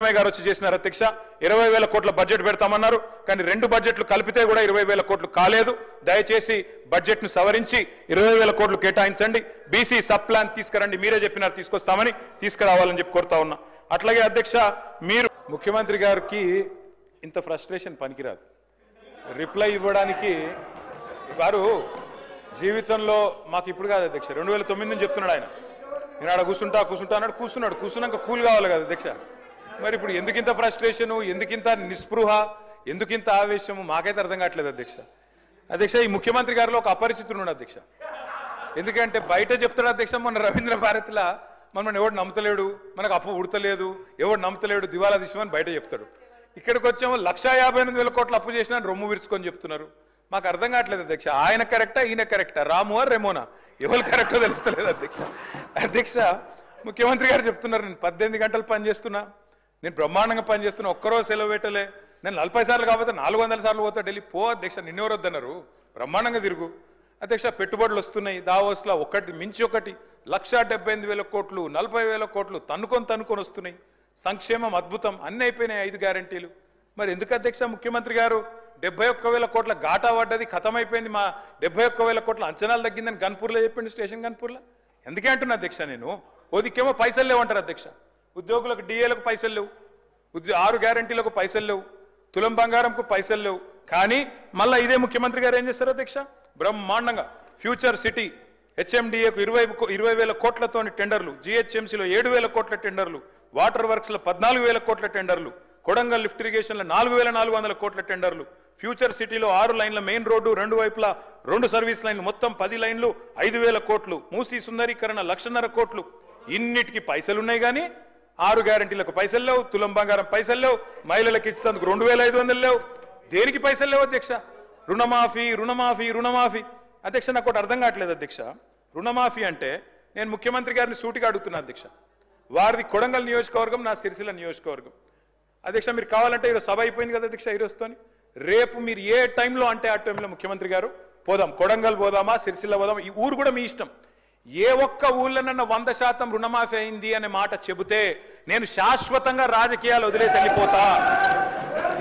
గారు వచ్చి చేసినారు అధ్యక్ష 20,000 కోట్ల బడ్జెట్ పెడతామన్నారు కానీ రెండు బడ్జెట్లు కలిపితే కూడా 20,000 కోట్లు కాలేదు దయచేసి బడ్జెట్ ను సవరించి 20,000 కోట్లు కేటాయించండి బీసీ సబ్ ప్లాన్ తీసుకురండి మీరే చెప్పినారు తీసుకొస్తామని తీసుకురావాలని చెప్పి కోరుతా ఉన్నా అట్లాగే అధ్యక్ష మీరు ముఖ్యమంత్రి గారికి ఇంత ఫ్రస్ట్రేషన్ పనికిరాదు రిప్లై ఇవ్వడానికి వారు జీవితంలో మాకు ఇప్పుడు కాదు అధ్యక్ష 2009 నుంచి చెప్తున్నాడు ఆయన నేను ఆడ కూర్చుంటా అన్నాడు కూర్చున్నాక కూల్ కావాలి కదా అధ్యక్ష మరి ఇప్పుడు ఎందుకింత ఫ్రస్ట్రేషను ఎందుకింత నిస్పృహ ఎందుకింత ఆవేశము మాకైతే అర్థం కావట్లేదు అధ్యక్ష ఈ ముఖ్యమంత్రి గారిలో ఒక అపరిచితుడు అధ్యక్ష ఎందుకంటే బయట చెప్తాడు అధ్యక్ష మొన్న రవీంద్ర భారతిలా మనల్ని ఎవడు నమ్ముతలేడు మనకు అప్పు ఉడతలేదు ఎవడు నమ్ముతలేడు దివాలా తీసుకోమని బయట చెప్తాడు ఇక్కడికి వచ్చాము 1,58,000 కోట్ల అప్పు చేసినా రొమ్ము విరుచుకొని చెప్తున్నారు మాకు అర్థం కావట్లేదు అధ్యక్ష ఆయన కరెక్టా ఈయన కరెక్టా రాము రెమోనా ఎవరు కరెక్టో తెలుస్తలేదు అధ్యక్ష ముఖ్యమంత్రి గారు చెప్తున్నారు నేను 18 గంటలు పనిచేస్తున్నా నేను బ్రహ్మాండంగా పనిచేస్తున్నా ఒక్కరోజు సెలవు పెట్టలే నేను 40 సార్లు కాకపోతే 400 సార్లు పోతా ఢిల్లీ పో అధ్యక్ష నిన్నెవరు వద్దన్నారు బ్రహ్మాండంగా తిరుగు అధ్యక్ష పెట్టుబడులు వస్తున్నాయి దావోస్లో ఒకటి మించి ఒకటి 1,78,000 కోట్లు 40,000 కోట్లు తన్నుకొని వస్తున్నాయి సంక్షేమం అద్భుతం అన్ని అయిపోయినాయి 5 గ్యారంటీలు మరి ఎందుకు అధ్యక్ష ముఖ్యమంత్రి గారు 71,000 కోట్ల ఘాటా పడ్డది ఖతమైపోయింది మా 71,000 కోట్ల అంచనాలు తగ్గిందని గన్పూర్లో చెప్పింది స్టేషన్ గన్పూర్లో ఎందుకే అంటున్నా అధ్యక్ష నేను ఓదికేమో పైసలు లేవంటారు అధ్యక్ష ఉద్యోగులకు డిఏలకు పైసలు లేవు 6 గ్యారంటీలకు పైసలు లేవు తులం బంగారంకు పైసలు లేవు కానీ మళ్ళీ ఇదే ముఖ్యమంత్రి గారు ఏం చేస్తారు అధ్యక్ష బ్రహ్మాండంగా ఫ్యూచర్ సిటీ హెచ్ఎండిఏకు 20,000 కోట్లతోని టెండర్లు జిహెచ్ఎంసీలో 7,000 కోట్ల టెండర్లు వాటర్ వర్క్స్లో 14,000 కోట్ల టెండర్లు కొడంగల్ లిఫ్ట్ ఇరిగేషన్లో 4,400 కోట్ల టెండర్లు ఫ్యూచర్ సిటీలో 6 లైన్ల మెయిన్ రోడ్డు 2 వైపులా 2 సర్వీస్ లైన్లు మొత్తం 10 లైన్లు 5,000 కోట్లు మూసీ సుందరీకరణ 1,50,000 కోట్లు ఇన్నిటికి పైసలు ఉన్నాయి కానీ 6 గ్యారంటీలకు పైసలు లేవు తులం బంగారం పైసలు లేవు మహిళలకు ఇచ్చేందుకు 2,500 లేవు దేనికి పైసలు లేవు అధ్యక్ష రుణమాఫీ అధ్యక్ష నాకు ఒకటి అర్థం కావట్లేదు అధ్యక్ష రుణమాఫీ అంటే నేను ముఖ్యమంత్రి గారిని సూటిగా అడుగుతున్నా అధ్యక్ష వారిది కొడంగల్ నియోజకవర్గం నా సిరిసిల్ల నియోజకవర్గం అధ్యక్ష మీరు కావాలంటే ఈరోజు సభ అయిపోయింది కదా అధ్యక్ష ఈరోజుతోని రేపు మీరు ఏ టైంలో అంటే ఆ టైంలో ముఖ్యమంత్రి గారు పోదాం కొడంగల్ పోదామా సిరిసిల్ల పోదామా ఈ ఊరు కూడా మీ ఇష్టం ఏ ఒక్క ఊళ్ళోనన్నా 100% రుణమాఫీ అయింది అనే మాట చెబితే నేను శాశ్వతంగా రాజకీయాలు వదిలేసి వెళ్ళిపోతా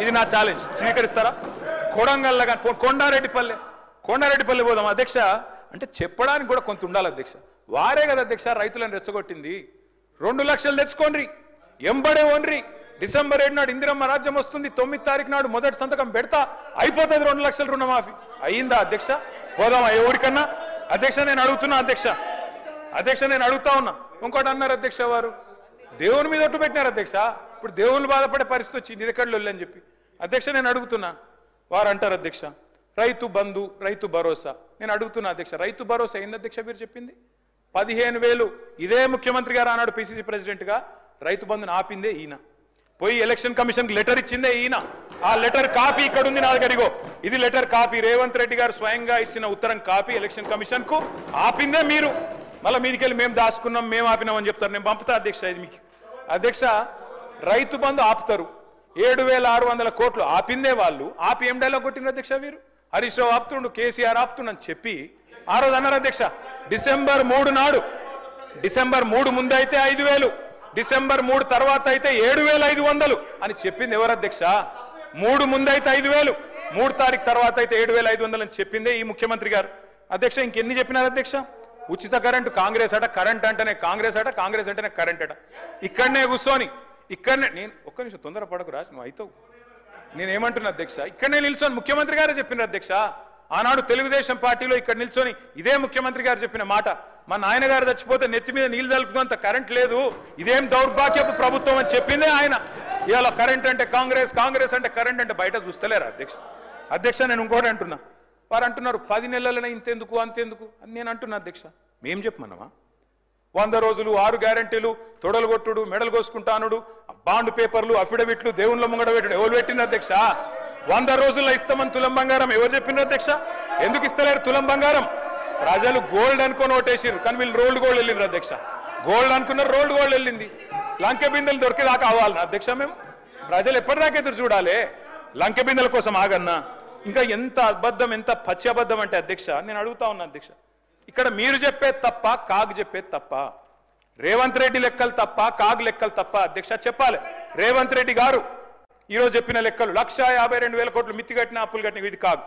ఇది నా ఛాలెంజ్ స్వీకరిస్తారా కొడంగల్ కొండారెడ్డిపల్లి పోదాం అధ్యక్ష అంటే చెప్పడానికి కూడా కొంత ఉండాలి అధ్యక్ష వారే కదా అధ్యక్ష రైతులను రెచ్చగొట్టింది 2 లక్షలు తెచ్చుకోండి ఎంబడే ఓన్రి డిసెంబర్ 7 నాడు ఇందిరమ్మ రాజ్యం వస్తుంది 9 తారీఖు నాడు మొదటి సంతకం పెడతా అయిపోతుంది 2 లక్షల రుణమాఫీ అయ్యిందా అధ్యక్ష పోదామా ఎవరికన్నా అధ్యక్ష నేను అడుగుతున్నా అధ్యక్ష నేను అడుగుతా ఉన్నా ఇంకోటి అన్నారు అధ్యక్ష వారు దేవుని మీద ఒట్టు పెట్టినారు అధ్యక్ష ఇప్పుడు దేవుళ్ళు బాధపడే పరిస్థితి వచ్చింది ఇదెక్కడలో అని చెప్పి అధ్యక్ష నేను అడుగుతున్నా వారు అంటారు అధ్యక్ష రైతు బంధు రైతు భరోసా నేను అడుగుతున్నా అధ్యక్ష రైతు భరోసా ఏంది అధ్యక్ష మీరు చెప్పింది 15,000 ఇదే ముఖ్యమంత్రి గారు ఆనాడు పిసిసి ప్రెసిడెంట్గా రైతు బంధుని ఆపిందే ఈయన పోయి ఎలక్షన్ కమిషన్కి లెటర్ ఇచ్చిందే ఈయన ఆ లెటర్ కాపీ ఇక్కడ ఉంది నా దగ్గర ఇది లెటర్ కాపీ రేవంత్ రెడ్డి గారు స్వయంగా ఇచ్చిన ఉత్తరం కాపీ ఎలక్షన్ కమిషన్ కు ఆపిందే మీరు మళ్ళీ మీదికెళ్ళి మేము దాచుకున్నాం మేము ఆపినామని చెప్తారు నేను పంపుతా అధ్యక్ష ఇది మీకు అధ్యక్ష రైతు బంధు ఆపుతారు 7,600 కోట్లు ఆపిందే వాళ్ళు ఆపి ఏం డైలాగ్ కొట్టిన అధ్యక్ష వీరు హరీష్ రావు ఆపుతుండు కేసీఆర్ ఆపుతుండని చెప్పి ఆ రోజు అన్నారు అధ్యక్ష డిసెంబర్ 3 నాడు డిసెంబర్ 3 ముందు అయితే 5,000 డిసెంబర్ 3 తర్వాత అయితే 7,500 అని చెప్పింది ఎవరు అధ్యక్ష 3 ముందు అయితే 5,000 3 తారీఖు తర్వాత అయితే 7,500 అని చెప్పిందే ఈ ముఖ్యమంత్రి గారు అధ్యక్ష ఇంకెన్ని చెప్పినారు అధ్యక్ష ఉచిత కరెంటు కాంగ్రెస్ అట కరెంట్ అంటేనే కాంగ్రెస్ అంటేనే కరెంట్ అట ఇక్కడనే కూర్చొని ఇక్కడనే నేను ఒక్క నిమిషం తొందరపడకు రాజు నువ్వు అవుతావు నేనేమంటున్నా అధ్యక్ష ఇక్కడనే నిల్చొని ముఖ్యమంత్రి గారే చెప్పినారు అధ్యక్ష ఆనాడు తెలుగుదేశం పార్టీలో ఇక్కడ నిల్చొని ఇదే ముఖ్యమంత్రి గారు చెప్పిన మాట మా నాయన గారు చచ్చిపోతే నెత్తి మీద నీళ్లు తలుపుతున్నంత కరెంట్ లేదు ఇదేం దౌర్భాగ్యపు ప్రభుత్వం అని చెప్పిందే ఆయన ఇవాళ కరెంట్ అంటే కాంగ్రెస్ అంటే కరెంట్ అంటే బయట చూస్తలేరా అధ్యక్ష నేను ఇంకోటి అంటున్నా వారు అంటున్నారు 10 నెలలనే ఇంతెందుకు అంతెందుకు అని నేను అంటున్నా అధ్యక్ష మేం చెప్పమన్నామా 100 రోజులు 6 గ్యారంటీలు తొడలు కొట్టుడు మెడలు కోసుకుంటానుడు బాండ్ పేపర్లు అఫిడవిట్లు దేవుళ్ళ ముంగడ పెట్టుడు ఎవరు పెట్టిన అధ్యక్ష 100 రోజుల్లో ఇస్తామని తులం బంగారం ఎవరు చెప్పిన అధ్యక్ష ఎందుకు ఇస్తలేరు తులం బంగారం ప్రజలు గోల్డ్ అనుకొని ఓటేసారు కానీ వీళ్ళు రోల్డ్ గోల్డ్ వెళ్ళిండ్రు అధ్యక్ష గోల్డ్ అనుకున్నారు రోల్డ్ గోల్డ్ వెళ్ళింది లంకె బిందెలు దొరికేదాకా అవ్వాలి అధ్యక్ష మేము ప్రజలు ఎప్పటిదాకా ఎదురు చూడాలి లంకె బిందెల కోసం ఆగన్నా ఇంకా ఎంత అబద్ధం ఎంత పచ్చి అబద్ధం అంటే అధ్యక్ష నేను అడుగుతా ఉన్నా అధ్యక్ష ఇక్కడ మీరు చెప్పేది తప్ప కాగ్ చెప్పేది తప్ప రేవంత్ రెడ్డి లెక్కలు తప్ప కాగ్ లెక్కలు తప్ప అధ్యక్ష చెప్పాలి రేవంత్ రెడ్డి గారు ఈరోజు చెప్పిన లెక్కలు 1,52,000 కోట్లు మిత్తి కట్టిన అప్పులు కట్టిన ఇది కాదు.